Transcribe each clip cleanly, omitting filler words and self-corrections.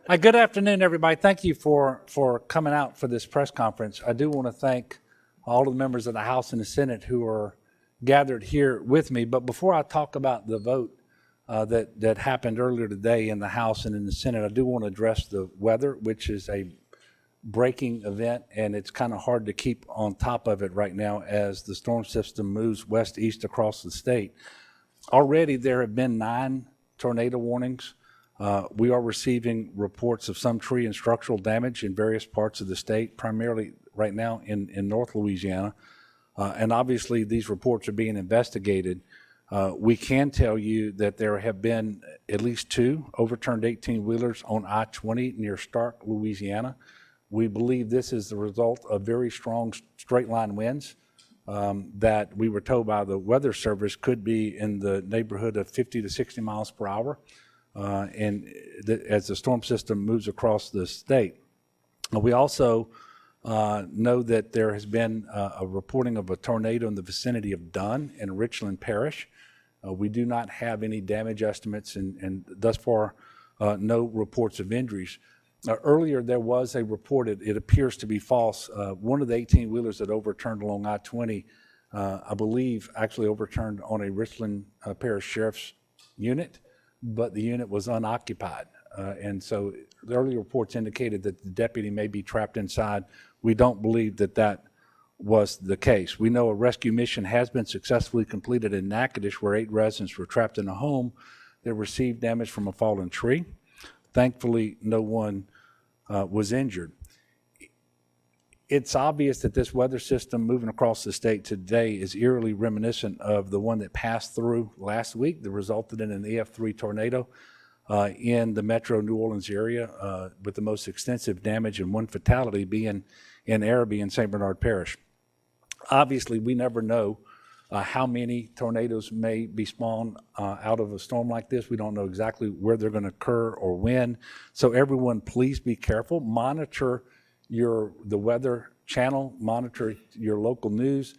Hi, good afternoon, everybody. Thank you for coming out for this press conference. I do want to thank all of the members of the House and the Senate who are gathered here with me. But before I talk about the vote that happened earlier today in the House and in the Senate, I do want to address the weather, which is a breaking event, and it's kind of hard to keep on top of it right now as the storm system moves west-east across the state. Already there have been 9 tornado warnings. We are receiving reports of some tree and structural damage in various parts of the state, primarily right now in North Louisiana. And obviously these reports are being investigated. We can tell you that there have been at least 2 overturned 18-wheelers on I-20 near Stark, Louisiana. We believe this is the result of very strong straight line winds that we were told by the Weather Service could be in the neighborhood of 50 to 60 miles per hour. As the storm system moves across the state. We also know that there has been a reporting of a tornado in the vicinity of Dunn in Richland Parish. We do not have any damage estimates and thus far no reports of injuries. Earlier there was a report, it appears to be false. One of the 18-wheelers that overturned along I-20, I believe actually overturned on a Richland Parish Sheriff's unit, but the unit was unoccupied. And so the early reports indicated that the deputy may be trapped inside. We don't believe that that was the case. We know a rescue mission has been successfully completed in Natchitoches where 8 residents were trapped in a home that received damage from a fallen tree. Thankfully, no one was injured. It's obvious that this weather system moving across the state today is eerily reminiscent of the one that passed through last week that resulted in an EF3 tornado in the metro New Orleans area with the most extensive damage and 1 fatality being in Araby and St. Bernard Parish. Obviously, we never know how many tornadoes may be spawned out of a storm like this. We don't know exactly where they're going to occur or when. So everyone, please be careful. Monitor the weather channel, monitor your local news,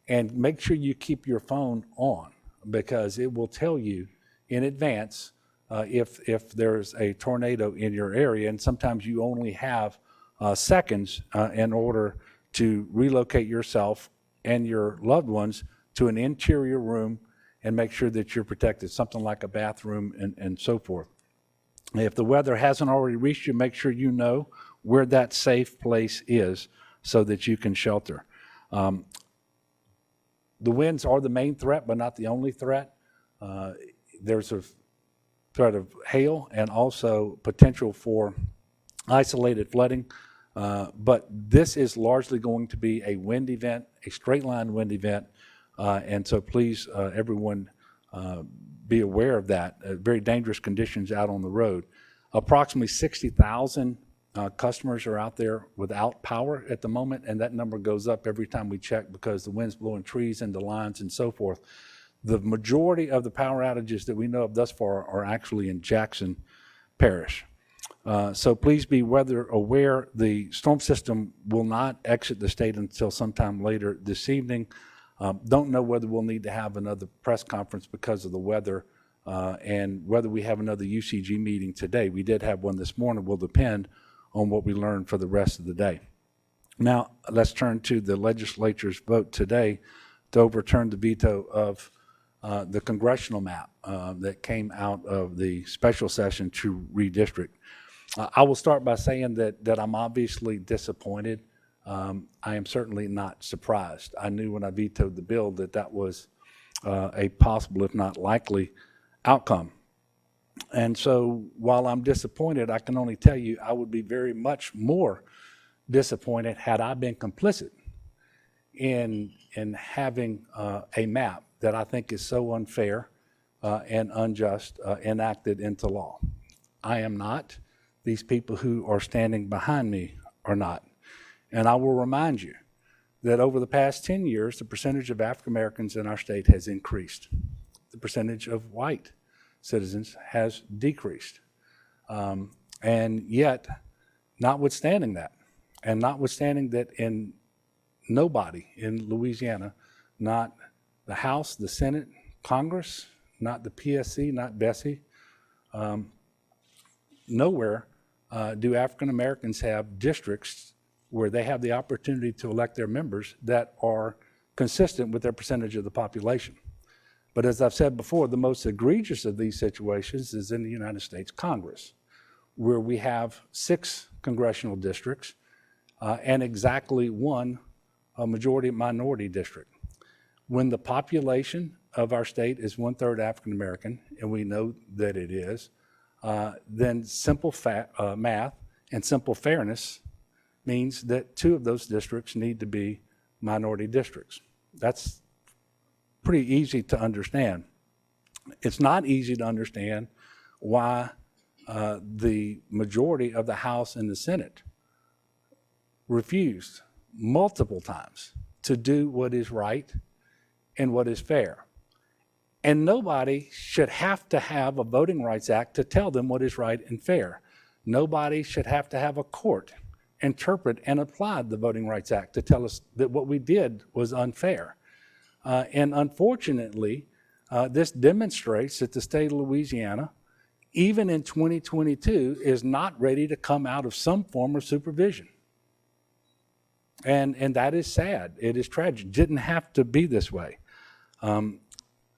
and make sure you keep your phone on because it will tell you in advance if there's a tornado in your area. And sometimes you only have seconds in order to relocate yourself and your loved ones to an interior room and make sure that you're protected, something like a bathroom and so forth. If the weather hasn't already reached you, make sure you know where that safe place is so that you can shelter. The winds are the main threat, but not the only threat. There's a threat of hail and also potential for isolated flooding. But this is largely going to be a wind event, a straight line wind event. And so please, everyone, be aware of that. Very dangerous conditions out on the road. Approximately 60,000 customers are out there without power at the moment, and that number goes up every time we check because the wind's blowing trees into lines and so forth. The majority of the power outages that we know of thus far are actually in Jackson Parish. So please be weather aware. The storm system will not exit the state until sometime later this evening. Don't know whether we'll need to have another press conference because of the weather and whether we have another UCG meeting today. We did have one this morning. Will depend on what we learn for the rest of the day. Now, let's turn to the legislature's vote today to overturn the veto of the congressional map that came out of the special session to redistrict. I will start by saying that I'm obviously disappointed. I am certainly not surprised. I knew when I vetoed the bill that was a possible, if not likely, outcome. And so while I'm disappointed, I can only tell you I would be very much more disappointed had I been complicit in having a map that I think is so unfair and unjust enacted into law. I am not. These people who are standing behind me are not. And I will remind you that over the past 10 years, the percentage of African Americans in our state has increased. The percentage of white citizens has decreased. And yet, notwithstanding that, and notwithstanding that in nobody in Louisiana, not the House, the Senate, Congress, not the PSC, not Bessie, nowhere do African Americans have districts where they have the opportunity to elect their members that are consistent with their percentage of the population. But as I've said before, the most egregious of these situations is in the United States Congress, where we have 6 congressional districts and exactly 1 majority-minority district. When the population of our state is 1/3 African American, and we know that it is, then simple math and simple fairness means that 2 of those districts need to be minority districts. That's pretty easy to understand. It's not easy to understand why the majority of the House and the Senate refused multiple times to do what is right and what is fair. And nobody should have to have a Voting Rights Act to tell them what is right and fair. Nobody should have to have a court interpret and apply the Voting Rights Act to tell us that what we did was unfair. And unfortunately, this demonstrates that the state of Louisiana, even in 2022, is not ready to come out of some form of supervision. And that is sad. It is tragic. It didn't have to be this way.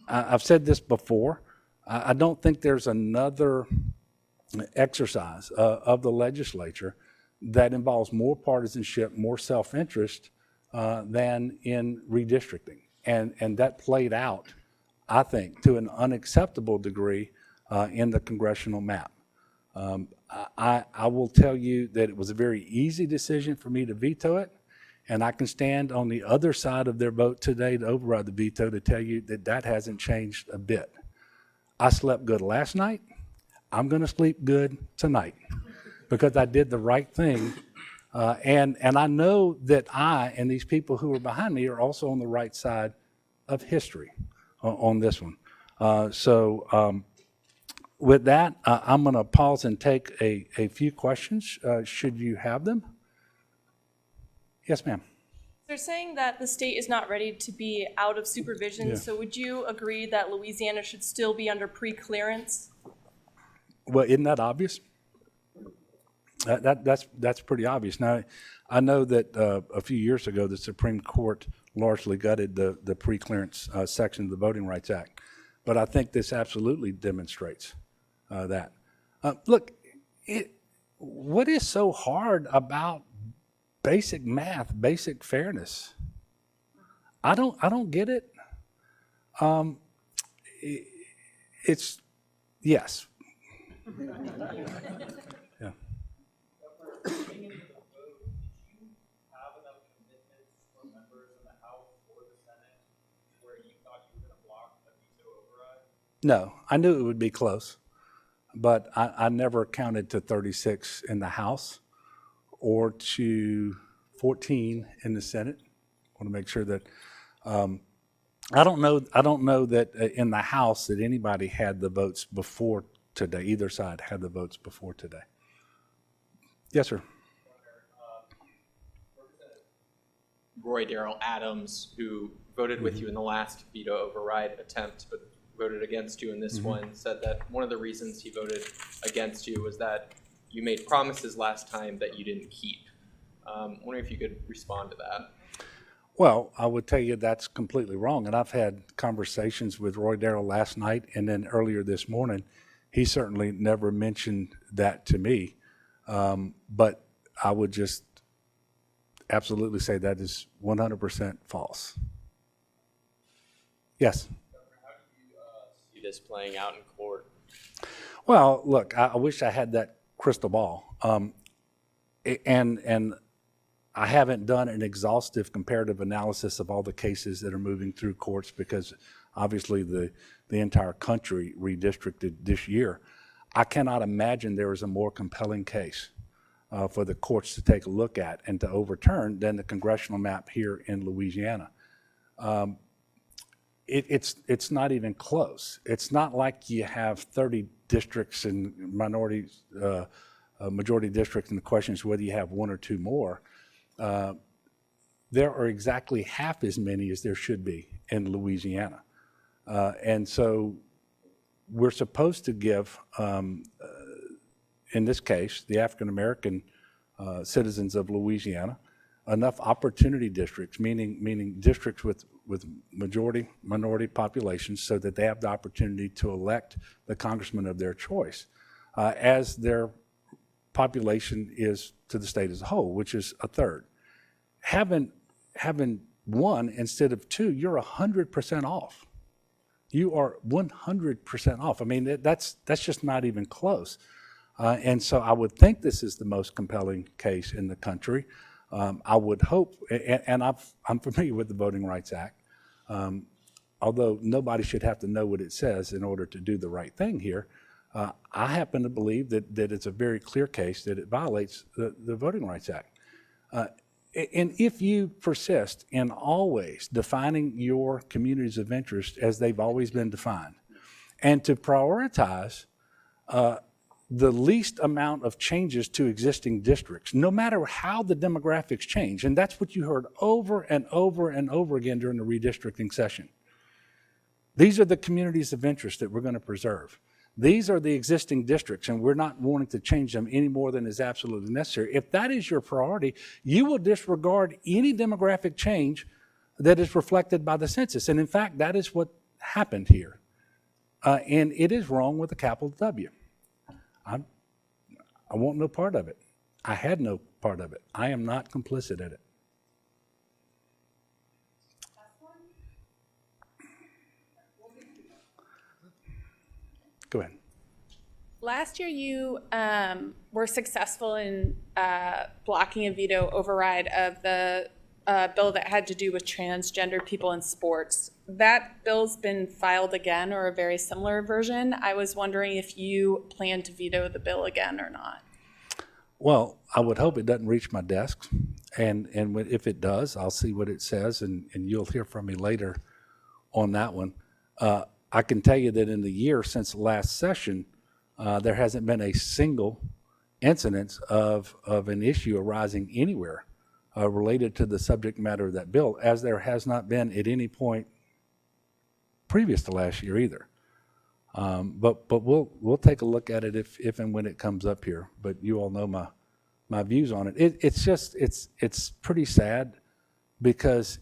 I've said this before. I don't think there's another exercise of the legislature that involves more partisanship, more self-interest than in redistricting. And that played out, I think, to an unacceptable degree in the congressional map. I will tell you that it was a very easy decision for me to veto it, and I can stand on the other side of their vote today to override the veto to tell you that that hasn't changed a bit. I slept good last night. I'm going to sleep good tonight because I did the right thing. And I know that I and these people who are behind me are also on the right side of history on this one. With that, I'm going to pause and take a few questions, should you have them. Yes, ma'am. They're saying that the state is not ready to be out of supervision, Yeah. so would you agree that Louisiana should still be under preclearance? Well, isn't that obvious? That's pretty obvious. Now, I know that a few years ago, the Supreme Court largely gutted the preclearance section of the Voting Rights Act, but I think this absolutely demonstrates that. Look, what is so hard about basic math, basic fairness? I don't get it. It's yes. Yeah. No, I knew it would be close, but I never counted to 36 in the House or to 14 in the Senate. I want to make sure that I don't know that in the House that anybody had the votes before today. Either side had the votes before today. Yes, sir. Roy Darrell Adams, who voted with you in the last veto override attempt, but voted against you in this one, said that one of the reasons he voted against you was that you made promises last time that you didn't keep. Wondering if you could respond to that. Well, I would tell you that's completely wrong. And I've had conversations with Roy Darrell last night and then earlier this morning. He certainly never mentioned that to me. But I would just absolutely say that is 100% false. Yes? How do you see this playing out in court? Well, look, I wish I had that crystal ball. And I haven't done an exhaustive comparative analysis of all the cases that are moving through courts because obviously the entire country redistricted this year. I cannot imagine there is a more compelling case for the courts to take a look at and to overturn than the congressional map here in Louisiana. It's not even close. It's not like you have 30 districts and majority districts, and the question is whether you have 1 or 2 more. there are exactly half as many as there should be in Louisiana. And so we're supposed to give, in this case, the African-American citizens of Louisiana enough opportunity districts, meaning districts with minority populations, so that they have the opportunity to elect the congressman of their choice, as their population is to the state as a whole, which is a third. Having one instead of two, you're 100% off. You are 100% off. I mean, that's just not even close. And so I would think this is the most compelling case in the country. I would hope, and I'm familiar with the Voting Rights Act, although nobody should have to know what it says in order to do the right thing here. I happen to believe that it's a very clear case that it violates the Voting Rights Act. And if you persist in always defining your communities of interest as they've always been defined, and to prioritize the least amount of changes to existing districts, no matter how the demographics change, and that's what you heard over and over and over again during the redistricting session. These are the communities of interest that we're going to preserve. These are the existing districts, and we're not wanting to change them any more than is absolutely necessary. If that is your priority, you will disregard any demographic change that is reflected by the census. And in fact, that is what happened here. And it is wrong with a capital W. I want no part of it. I had no part of it. I am not complicit in it. Go ahead. Last year, you were successful in blocking a veto override of the bill that had to do with transgender people in sports. That bill's been filed again, or a very similar version. I was wondering if you plan to veto the bill again or not. Well, I would hope it doesn't reach my desk, and if it does, I'll see what it says, and you'll hear from me later on that one. I can tell you that in the year since the last session, there hasn't been a single incidence of an issue arising anywhere related to the subject matter of that bill, as there has not been at any point previous to last year either. But we'll take a look at it if and when it comes up here. But you all know my views on it. It's pretty sad, because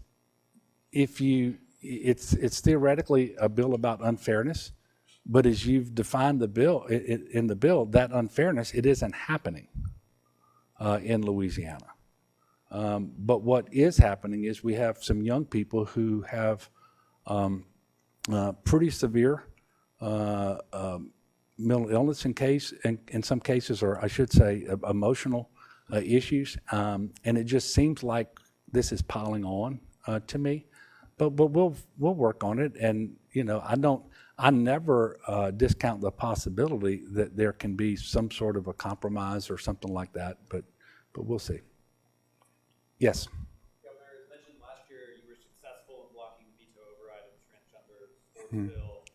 it's theoretically a bill about unfairness, but as you've defined the bill in the bill, that unfairness, it isn't happening in Louisiana. But what is happening is we have some young people who have pretty severe mental illness in some cases, or I should say emotional issues, and it just seems like this is piling on to me. But we'll work on it, and I never discount the possibility that there can be some sort of a compromise or something like that. But we'll see. Yes. Governor, as mentioned last year, you were successful in blocking the veto override of the transgender sports bill.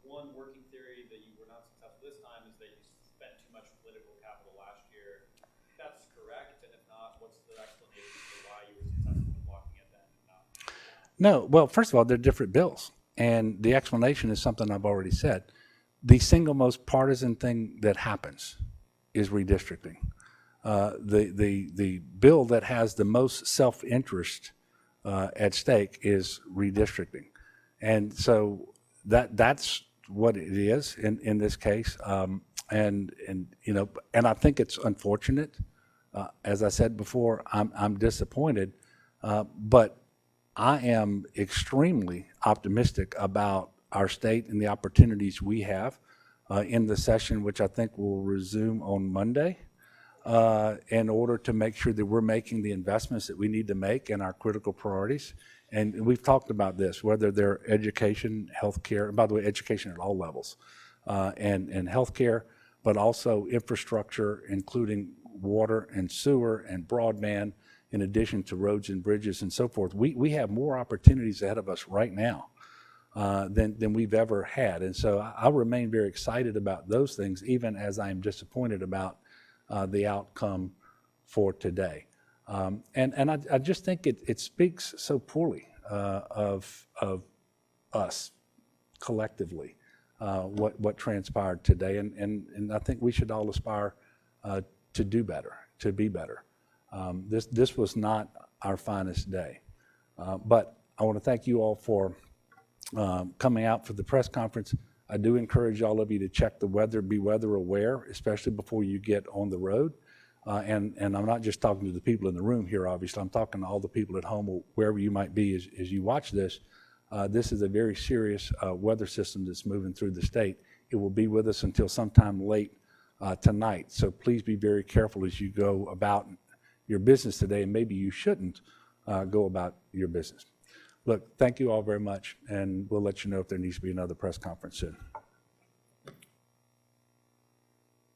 One working theory that you were not successful this time is that you spent too much political capital last year. That's correct, and if not, what's the explanation for why you were successful in blocking it then and not? No, well, first of all, they're different bills, and the explanation is something I've already said. The single most partisan thing that happens is redistricting. The bill that has the most self-interest at stake is redistricting, and so that's what it is in this case. And I think it's unfortunate. As I said before, I'm disappointed, but I am extremely optimistic about our state and the opportunities we have in the session, which I think will resume on Monday, in order to make sure that we're making the investments that we need to make in our critical priorities. And we've talked about this, whether they're education, healthcare, and by the way, education at all levels, and healthcare, but also infrastructure, including water and sewer and broadband, in addition to roads and bridges and so forth. We have more opportunities ahead of us right now than we've ever had. And so I remain very excited about those things, even as I am disappointed about the outcome for today. And I just think it speaks so poorly of us collectively, what transpired today. And I think we should all aspire to do better, to be better. This was not our finest day. But I want to thank you all for coming out for the press conference. I do encourage all of you to check the weather, be weather aware, especially before you get on the road. And I'm not just talking to the people in the room here, obviously. I'm talking to all the people at home or wherever you might be as you watch this. This is a very serious weather system that's moving through the state. It will be with us until sometime late tonight. So please be very careful as you go about your business today, and maybe you shouldn't go about your business. Look, thank you all very much, and we'll let you know if there needs to be another press conference soon.